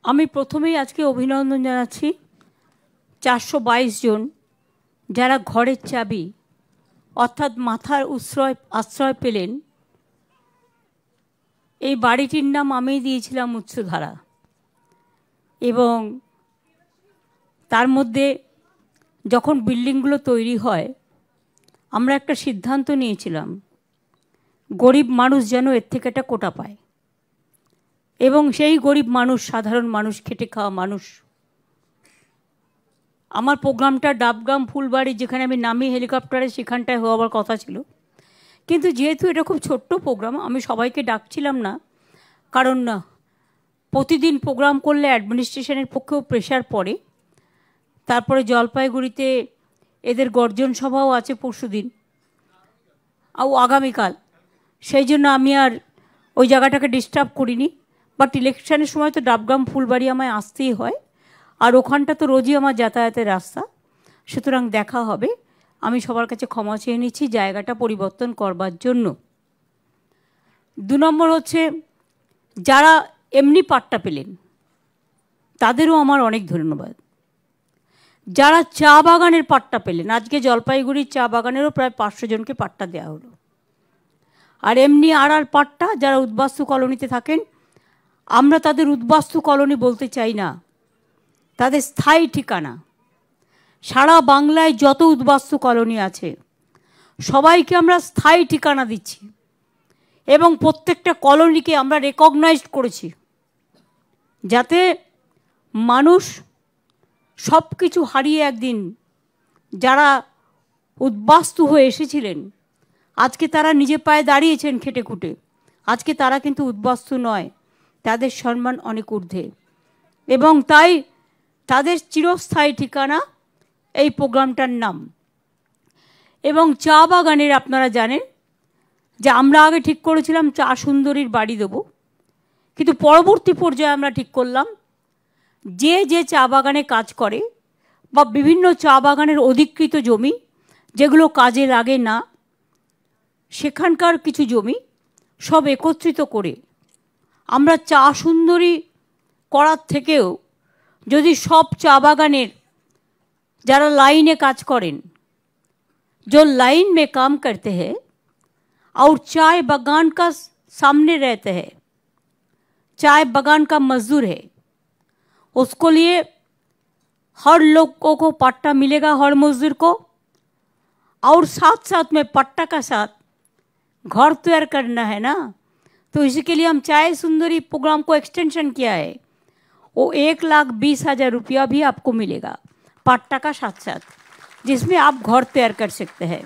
আমি প্রথমেই আজকে অভিনন্দন জানাচ্ছি 422 জন যারা ঘরের চাবি অর্থাৎ মাথার আশ্রয় পেলেন। এই বাড়িটির নাম আমি দিয়েছিলাম উচ্চধারা, এবং তার মধ্যে যখন বিল্ডিংগুলো তৈরি হয় আমরা একটা সিদ্ধান্ত নিয়েছিলাম গরিব মানুষ যেন এর থেকে একটা কোটা পায়, এবং সেই গরিব মানুষ, সাধারণ মানুষ, খেটে খাওয়া মানুষ। আমার প্রোগ্রামটা ডাবগ্রাম ফুলবাড়ি, যেখানে আমি নামি হেলিকপ্টারে, সেখানটায় হওয়ার কথা ছিল, কিন্তু যেহেতু এটা খুব ছোট্ট প্রোগ্রাম আমি সবাইকে ডাকছিলাম না, কারণ প্রতিদিন প্রোগ্রাম করলে অ্যাডমিনিস্ট্রেশনের পক্ষেও প্রেশার পড়ে। তারপরে জলপাইগুড়িতে এদের গর্জন সভাও আছে পরশুদিন, আগামীকাল, সেই জন্য আমি আর ওই জায়গাটাকে ডিস্টার্ব করিনি। বাট ইলেকশনের সময় তো ডাবগ্রাম ফুলবাড়ি আমায় আসতেই হয়, আর ওখানটা তো রোজই আমার যাতায়াতের রাস্তা, সুতরাং দেখা হবে। আমি সবার কাছে ক্ষমা চেয়ে নিচ্ছি জায়গাটা পরিবর্তন করবার জন্য। 2 নম্বর হচ্ছে, যারা এমনি পাট্টা পেলেন তাদেরও আমার অনেক ধন্যবাদ। যারা চা বাগানের পাট্টা পেলেন, আজকে জলপাইগুড়ির চা বাগানেরও প্রায় 500 জনকে পাট্টা দেওয়া হলো। আর এমনি আড়ার পাট্টা যারা উদ্বাস্তু কলোনিতে থাকেন, আমরা তাদের উদ্বাস্তু কলোনি বলতে চাই না, তাদের স্থায়ী ঠিকানা। সারা বাংলায় যত উদ্বাস্তু কলোনি আছে সবাইকে আমরা স্থায়ী ঠিকানা দিচ্ছি, এবং প্রত্যেকটা কলোনিকে আমরা রেকগনাইজড করেছি, যাতে মানুষ সব কিছু হারিয়ে একদিন যারা উদ্বাস্তু হয়ে এসেছিলেন আজকে তারা নিজে পায়ে দাঁড়িয়েছেন খেটে খুঁটে, আজকে তারা কিন্তু উদ্বাস্তু নয়, তাদের সম্মান অনেক ঊর্ধ্বে, এবং তাই তাদের চিরস্থায়ী ঠিকানা এই প্রোগ্রামটার নাম। এবং চা বাগানের আপনারা জানেন যে আমরা আগে ঠিক করেছিলাম চা সুন্দরীর বাড়ি দেব, কিন্তু পরবর্তী পর্যায়ে আমরা ঠিক করলাম যে যে চা বাগানে কাজ করে বা বিভিন্ন চা বাগানের অধিকৃত জমি যেগুলো কাজে লাগে না, সেখানকার কিছু জমি সব একত্রিত করে আমরা চা সুন্দরী করার থেকেও যদি সব চা বাগানের যারা লাইনে কাজ করেন, जो लाइन में काम करते हैं और चाय बागान का सामने रहते हैं, चाय बागान का मजदूर है, उसको लिए हर लोगों को पट्टा मिलेगा, हर मजदूर को, और साथ साथ में पट्टा का साथ घर तैयार करना है ना, तो इसी के लिए हम चाय सुंदरी प्रोग्राम को एक्सटेंशन किया है। वो 1,20,000 रुपया भी आपको मिलेगा पट्टा का साथ साथ, जिसमें आप घर तैयार कर सकते हैं।